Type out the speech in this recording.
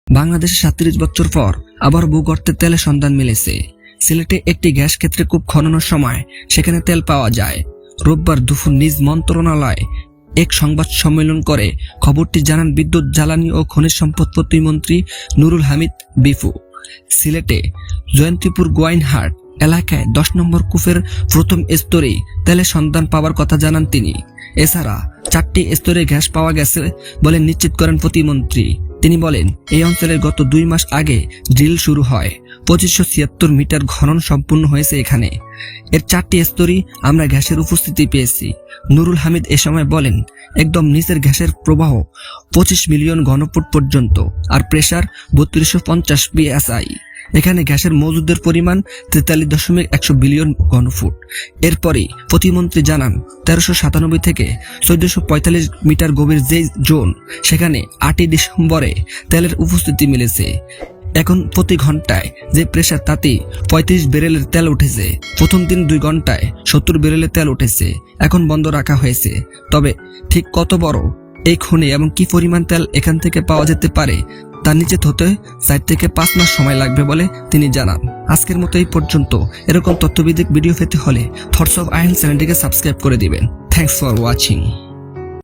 বাংলাদেশে 37 বছর পর আবার ভূগর্ভে তেলের সন্ধান মিলেছে। সিলেটে একটি গ্যাস ক্ষেত্রে কূপ খননের সময় সেখানে তেল পাওয়া যায়। রোববার দুপুর নিজ মন্ত্রণালয়ে এক সংবাদ সম্মেলন করে খবরটি জানান বিদ্যুৎ, জ্বালানি ও খনিজ সম্পদ প্রতিমন্ত্রী নুরুল হামিদ বিফু। সিলেটে জয়ন্তীপুর গোয়াইনহাট এলাকায় 10 নম্বর কূপের প্রথম স্তরে তেলের সন্ধান পাওয়ার কথা জানান তিনি। এছাড়া 4টি স্তরে গ্যাস পাওয়া গেছে বলে নিশ্চিত করেন প্রতিমন্ত্রী। তিনি বলেন, এই অঞ্চলের গত 2 মাস আগে ড্রিল শুরু হয়। 2576 মিটার খনন সম্পূর্ণ হয়েছে এখানে। এর 4টি স্তরই আমরা গ্যাসের উপস্থিতি পেয়েছি। নুরুল হামিদ এ সময় বলেন, একদম নিচের গ্যাসের প্রবাহ 25 মিলিয়ন ঘনফুট পর্যন্ত আর প্রেসার 3250 psi। এখানে গ্যাসের মজুদের পরিমাণ 43.1 বিলিয়ন ঘনফুট। এরপরে প্রতিমন্ত্রী জানান, 1397 থেকে 1445 মিটার গভীর যে জোন, সেখানে 8ই ডিসেম্বরে তেলের উপস্থিতি মিলেছে। এখন প্রতি ঘন্টায় যে প্রেসার, তাতে 35 ব্যারেলের তেল উঠেছে। প্রথম দিন 2 ঘন্টায় 70 ব্যারেলের তেল উঠেছে। এখন বন্ধ রাখা হয়েছে। তবে ঠিক কত বড় এই খনি এবং কি পরিমাণ তেল এখান থেকে পাওয়া যেতে পারে তা নিশ্চিত হতে 4 থেকে 5 মাস সময় লাগবে বলে তিনি জানান। আজকের মতো এই পর্যন্ত। এরকম তথ্যভিত্তিক ভিডিও পেতে হলে থটস অফ আয়ন চ্যানেলটিকে সাবস্ক্রাইব করে দিবেন। Thanks for watching.